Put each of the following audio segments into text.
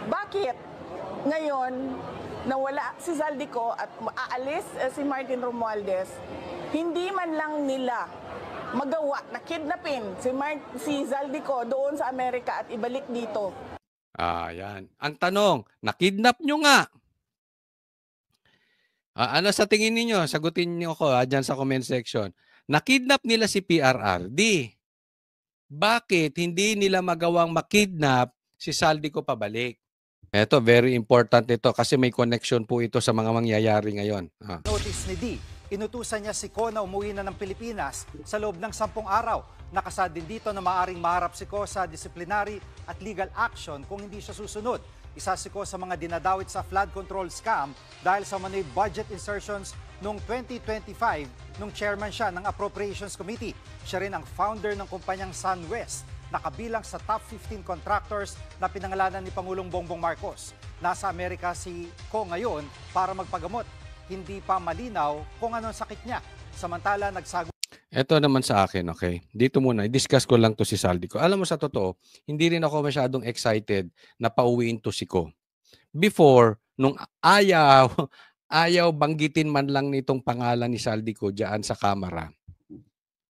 Bakit ngayon nawala si Zaldico at aalis si Martin Romualdez, hindi man lang nila magawa na kidnapin si Zaldico doon sa Amerika at ibalik dito? Yan. Ang tanong, nakidnap nyo nga. Ano sa tingin niyo? Sagutin niyo ako dyan sa comment section. Nakidnap nila si PRRD. Bakit hindi nila magawang makidnap si Zaldico pabalik? Ito, very important ito kasi may connection po ito sa mga mangyayari ngayon. Notice ni D, inutusan niya si Ko na umuwi na ng Pilipinas sa loob ng 10 araw. Nakasad din dito na maaring maharap si Ko sa disciplinary at legal action kung hindi siya susunod. Isa si Ko sa mga dinadawit sa flood control scam dahil sa manoy budget insertions noong 2025 nung chairman siya ng Appropriations Committee. Siya rin ang founder ng kumpanyang SunWest, nakabilang sa top 15 contractors na pinangalanan ni Pangulong Bongbong Marcos. Nasa Amerika si Ko ngayon para magpagamot. Hindi pa malinaw kung anong sakit niya. Samantala, Ito naman sa akin, okay? Dito muna, i-discuss ko lang to si Zaldico. Alam mo sa totoo, hindi rin ako masyadong excited na pauwiin to si Ko. Before, nung ayaw banggitin man lang nitong pangalan ni Zaldico diyan sa kamera,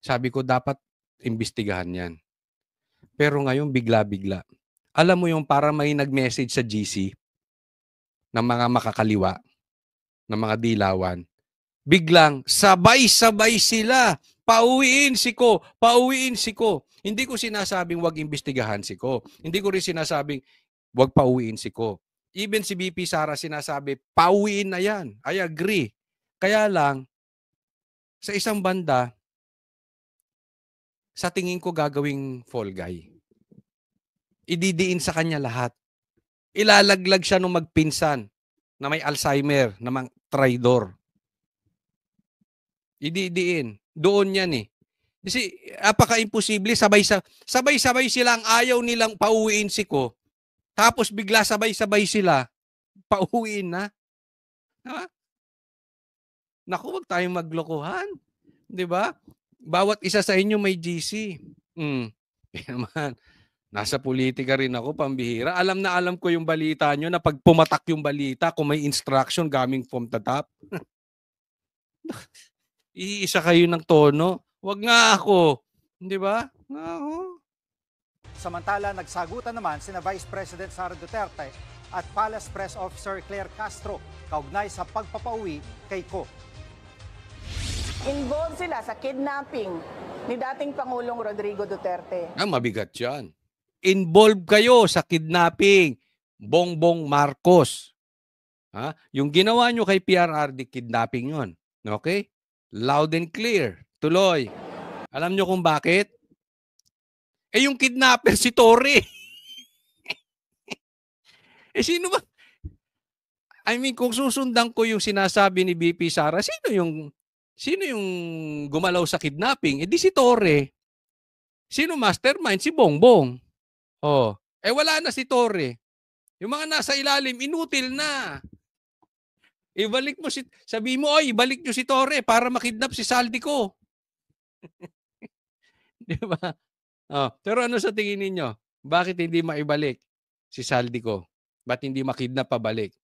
sabi ko dapat imbestigahan yan. Pero ngayon, bigla-bigla. Alam mo yung para may nag-message sa GC ng mga makakaliwa, ng mga dilawan, biglang sabay-sabay sila. Pauwiin si Ko, pauwiin si Ko. Hindi ko sinasabing wag imbestigahan si Ko. Hindi ko rin sinasabing wag pauwiin si Ko. Even si BP Sara sinasabi, pauwiin na yan. I agree. Kaya lang, sa isang banda, sa tingin ko gagawing fall guy. Ididiin sa kanya lahat. Ilalaglag siya nung magpinsan na may Alzheimer, na mga traidor. Ididiin. Doon yan eh. Kasi apaka-imposible, sabay-sabay sila ang ayaw nilang pauwiin si Ko. Tapos bigla sabay-sabay sila, pauwiin na. Diba? Naku, wag tayong maglokohan. Diba? Bawat isa sa inyo may GC. Kaya naman, nasa politika rin ako, pambihira. Alam na alam ko yung balita nyo na pag pumatak yung balita, kung may instruction coming from the top, iisa kayo ng tono. Wag nga ako. Di ba? Samantala, nagsagutan naman sina Vice President Sara Duterte at Palace Press Officer Claire Castro kaugnay sa pagpapauwi kay Ko. Involved sila sa kidnapping ni dating Pangulong Rodrigo Duterte. Mabigat yan. Involved kayo sa kidnapping Bongbong Marcos. Yung ginawa nyo kay PRRD, kidnapping yon. Okay? Loud and clear. Tuloy. Alam nyo kung bakit? Yung kidnapper si Torre. Sino ba? I mean, kung susundan ko yung sinasabi ni BP Sara, sino yung gumalaw sa kidnapping? Di si Torre. Sino mastermind? Si Bongbong. Wala na si Torre. Yung mga nasa ilalim, inutil na. Ibalik mo sabi mo, ibalik nyo si Torre para makidnap si Zaldico. Di ba? Pero ano sa tingin ninyo? Bakit hindi maibalik si Zaldico? Ba't hindi makidnap pabalik?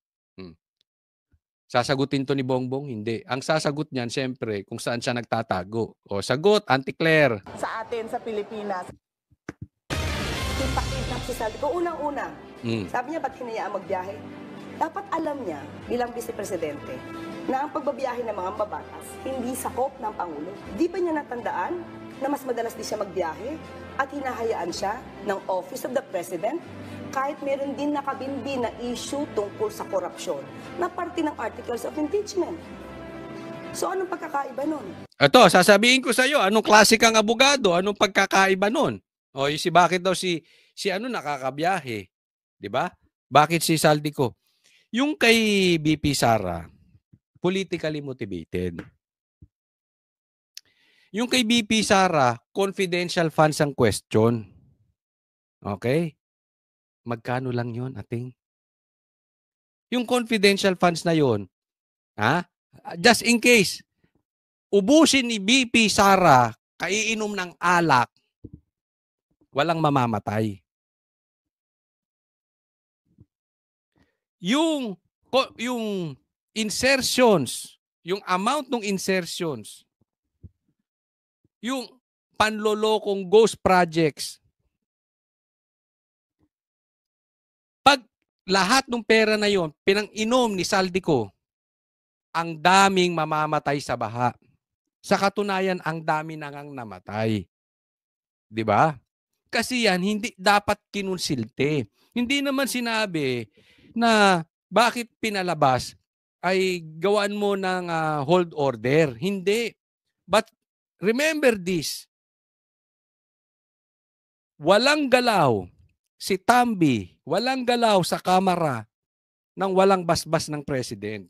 Sasagutin to ni Bongbong? Hindi. Ang sasagot niyan, siyempre, kung saan siya nagtatago. Sagot, Auntie Claire. Sa atin, sa Pilipinas. Ipakidnap si Zaldico. Unang-una, sabi niya, ba't hinayaan magbiyahe? Dapat alam niya, bilang vice-presidente, na ang pagbabiyahe ng mga mabatas hindi sakop ng Pangulo. Di ba niya natandaan na mas madalas di siya magbiyahe at hinahayaan siya ng Office of the President kahit meron din nakabimbi na issue tungkol sa korupsyon na parte ng Articles of Impeachment. So anong pagkakaiba nun? Ito, sasabihin ko sa iyo, anong klase kang abogado? Anong pagkakaiba nun? Bakit daw si nakakabiyahe? 'Di ba? Bakit si Zaldico? Yung kay BP Sara, politically motivated. Yung kay BP Sara, confidential funds ang question. Okay? Magkano lang yun, ating? Yung confidential funds na yun, just in case, ubusin ni BP Sara, kaiinom ng alak, walang mamamatay. yung insertions, yung amount ng insertions, yung panlolokong ghost projects, pag lahat ng pera na yon pinang-inom ni Saldico, ang daming mamamatay sa baha. Sa katunayan, ang dami nang namatay. 'Di ba? Kasi yan, hindi dapat kinonsilte. Hindi naman sinabi na bakit pinalabas ay gawaan mo ng hold order. Hindi. But remember this, walang galaw si Tambi, walang galaw sa kamera nang walang basbas ng president.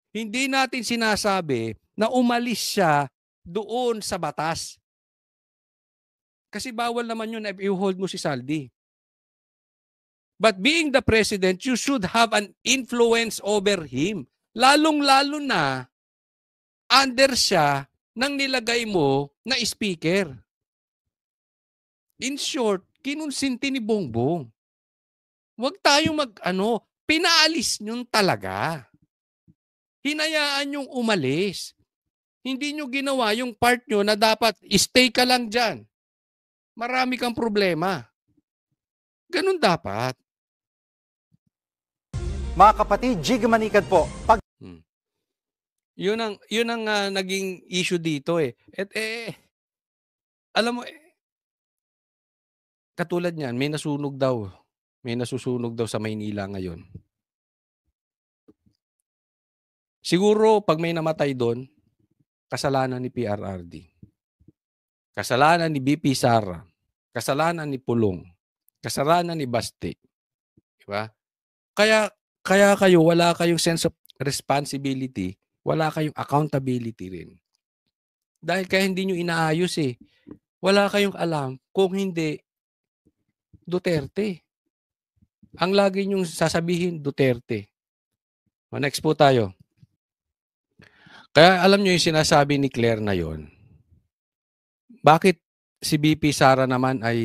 Hindi natin sinasabi na umalis siya doon sa batas. Kasi bawal naman yun na i-hold mo si Saldi. But being the president, you should have an influence over him. Lalong-lalo na under siya nang nilagay mo na speaker. In short, kinonsinti ni Bongbong. Huwag tayong pinaalis nyo talaga. Hinayaan nyong umalis. Hindi nyo ginawa yung part nyo na dapat stay ka lang dyan. Marami kang problema. Ganun dapat. Mga kapatid, Jig Manikad po. Yun ang naging issue dito eh. Alam mo katulad niyan, may nasusunog daw sa Maynila ngayon. Siguro pag may namatay doon, kasalanan ni PRRD. Kasalanan ni BP Sara. Kasalanan ni Pulong. Kasalanan ni Basti. Diba? Kaya kayo, wala kayong sense of responsibility, wala kayong accountability rin. Dahil kaya hindi nyo inaayos eh. Wala kayong alam kung hindi Duterte. Ang lagi nyong sasabihin, Duterte. Next po tayo. Kaya alam nyo yung sinasabi ni Claire na yon. Bakit si BP Sara naman ay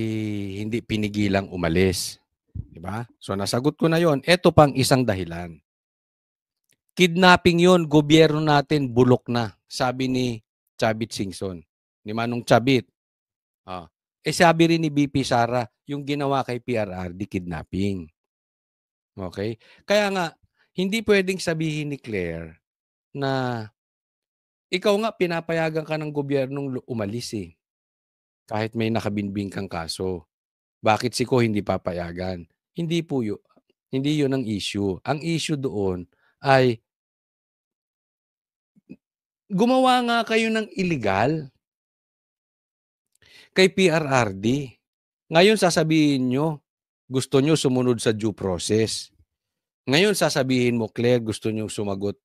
hindi pinigilang umalis? Diba? So nasagot ko na yon. Ito pang isang dahilan. Kidnapping yon, gobyerno natin bulok na, sabi ni Chavit Singson, ni Manong Chavit. Sabi rin ni BP Sara, yung ginawa kay PRRD kidnapping. Okay? Kaya nga, hindi pwedeng sabihin ni Claire na ikaw nga pinapayagan ka ng gobyernong umalis eh. Kahit may nakabinbing kang kaso. Bakit si Ko hindi papayagan? Hindi po yun. Hindi yun ang issue. Ang issue doon ay gumawa nga kayo ng illegal kay PRRD. Ngayon sasabihin nyo, gusto nyo sumunod sa due process. Ngayon sasabihin mo, Claire, gusto nyo sumagot.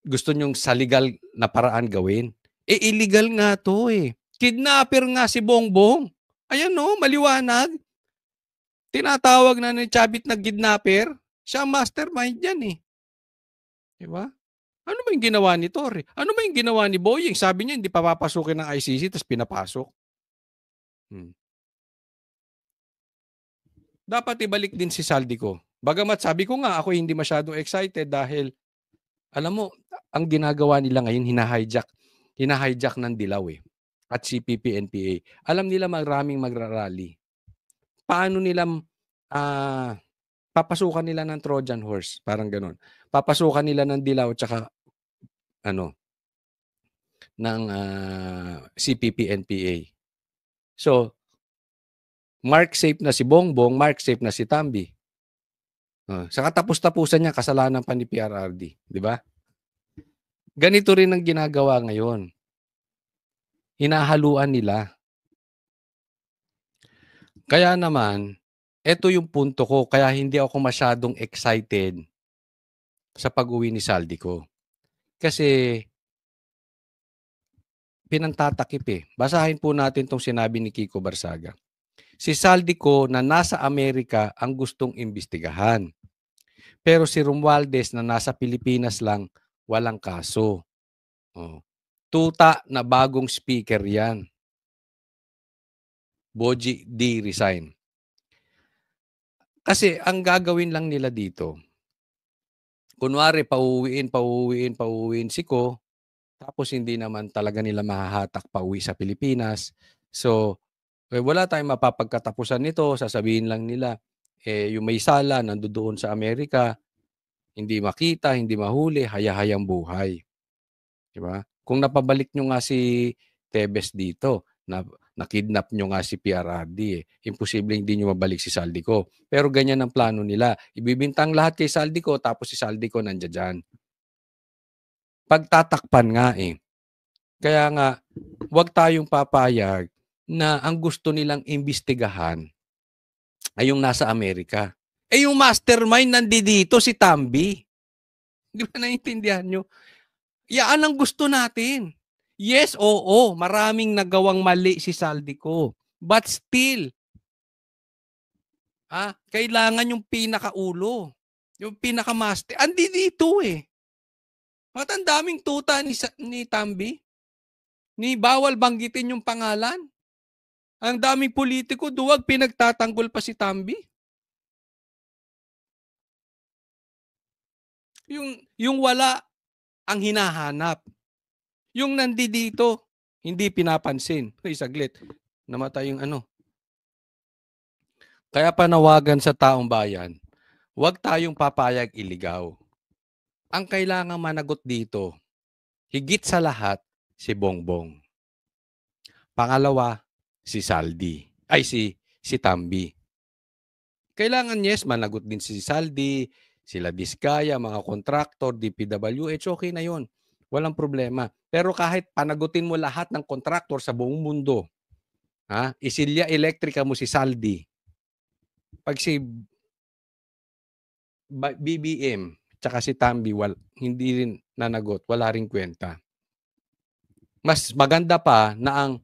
Gusto nyo sa legal na paraan gawin. Illegal nga to eh. Kidnapper nga si Bongbong. Ayan no, maliwanag. Tinatawag na ni Chavit na kidnapper. Siya mastermind yan eh. Diba? Ano ba yung ginawa ni Torre? Ano ba yung ginawa ni Boying? Sabi niya, hindi pa papasukin ng ICC, tapos pinapasok. Dapat ibalik din si Saldico. Bagamat sabi ko nga, ako hindi masyadong excited dahil, alam mo, ang ginagawa nila ngayon, hinahijack ng Dilaw eh. At CPP, NPA. Alam nila maraming magrarally. Paano nila papasukan nila ng Trojan horse, parang gano'n. Papasukan nila ng Dilaw tsaka ng CPP, NPA. So, mark safe na si Bongbong, mark safe na si Tambi. Sa katapos-tapusan niya, kasalanan pa ni PRRD. Di ba? Ganito rin ang ginagawa ngayon. Hinahaluan nila. Kaya naman, ito yung punto ko, kaya hindi ako masyadong excited sa pag-uwi ni Saldico. Kasi pinantatakip eh. Basahin po natin itong sinabi ni Kiko Barsaga. Si Saldico na nasa Amerika ang gustong imbestigahan. Pero si Romualdez na nasa Pilipinas lang, walang kaso. Tuta na bagong speaker yan. Boji D. resign. Kasi ang gagawin lang nila dito, kunwari pauuwiin si Ko, tapos hindi naman talaga nila mahahatak pauwi sa Pilipinas. So, wala tayong mapapagkatapusan nito, sasabihin lang nila, yung may sala nandoon sa Amerika, hindi makita, hindi mahuli, haya-hayang buhay. 'Di ba? Kung napabalik nyo nga si Tebes dito, na-kidnap nyo nga si PRRD, imposible hindi nyo mabalik si Saldico. Pero ganyan ang plano nila. Ibibintang lahat kay Saldico, tapos si Saldico nandiyan dyan. Pagtatakpan nga Kaya nga, huwag tayong papayag na ang gusto nilang imbestigahan ay yung nasa Amerika. Yung mastermind nandito si Tambi. Di ba naiintindihan nyo? Yan ang gusto natin. Yes, oo, maraming nagawang mali si Saldico. But still, kailangan yung pinakaulo. Yung pinakamaster. Andi dito At ang daming tuta ni Tambi. Ni bawal banggitin yung pangalan. Ang daming politiko, duwag pinagtatanggol pa si Tambi. Yung wala ang hinahanap. Yung nandito, hindi pinapansin. Uy, saglit. Namatay yung Kaya panawagan sa taong bayan, huwag tayong papayag iligaw. Ang kailangang managot dito, higit sa lahat, si Bongbong. Pangalawa, si Saldi. Si Tambi. Kailangan, yes, managot din si Saldi, sila Diskaya, mga kontraktor, DPWH, okay na yun. Walang problema. Pero kahit panagutin mo lahat ng kontraktor sa buong mundo, isilya elektrika mo si Saldi, pag si BBM, tsaka si Tambi, hindi rin nanagot, wala rin kwenta. Mas maganda pa na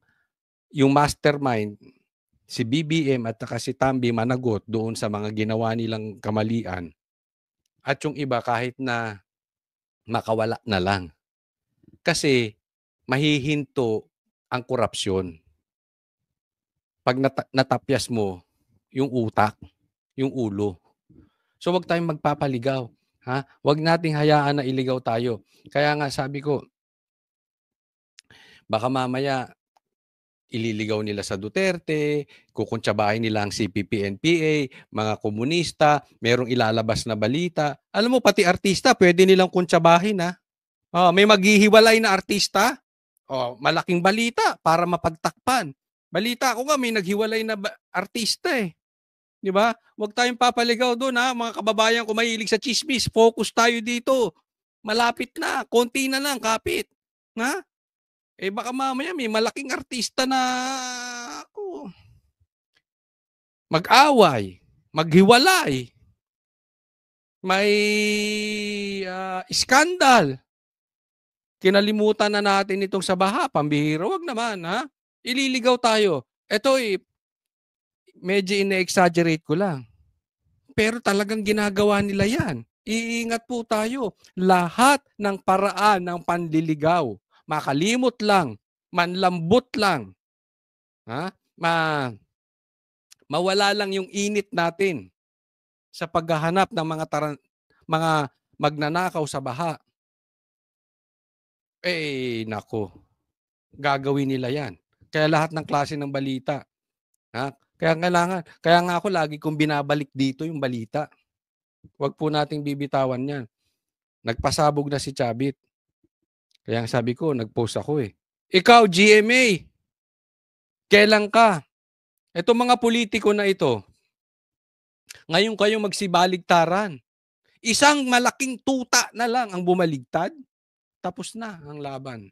yung mastermind, si BBM at saka si Tambi managot doon sa mga ginawa nilang kamalian. At yung iba kahit na makawala na lang. Kasi mahihinto ang korupsyon. Pag natapyas mo yung utak, yung ulo. So wag tayong magpapaligaw. Wag nating hayaan na iligaw tayo. Kaya nga sabi ko, baka mamaya ililigaw nila sa Duterte, kukuntsabahin nila ang CPP-NPA, mga komunista, merong ilalabas na balita. Alam mo, pati artista, pwede nilang kuntsabahin may maghihiwalay na artista, malaking balita para mapagtakpan. Balita ko nga, may naghiwalay na artista Di ba? Huwag tayong papaligaw doon mga kababayan ko mahilig sa chismis. Focus tayo dito. Malapit na, konti na lang, kapit. Baka mamaya may malaking artista na mag-away, maghiwalay, may iskandal. Kinalimutan na natin itong sa baha, pambihira. Wag naman, ililigaw tayo. Ito medyo ina-exaggerate ko lang. Pero talagang ginagawa nila yan. Iingat po tayo. Lahat ng paraan ng panliligaw, makalimot lang, manlambot lang, mawala lang yung init natin sa paghahanap ng mga magnanakaw sa baha. Nako, gagawin nila yan. Kaya lahat ng klase ng balita. Kaya nga ako lagi kong binabalik dito yung balita. Huwag po nating bibitawan yan. Nagpasabog na si Chabit. Kaya sabi ko, nag-post ako Ikaw, GMA, kailan ka? Ito mga politiko na ito, ngayon kayong magsibaligtaran. Isang malaking tuta na lang ang bumaligtad, tapos na ang laban.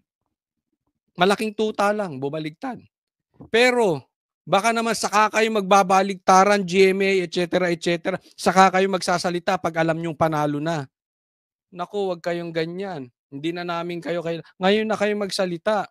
Malaking tuta lang, bumaligtad. Pero, baka naman saka kayo magbabaligtaran, GMA, etc. Saka kayo magsasalita pag alam nyong panalo na. Naku, wag kayong ganyan. Hindi na namin kayo ngayon na kayo magsalita.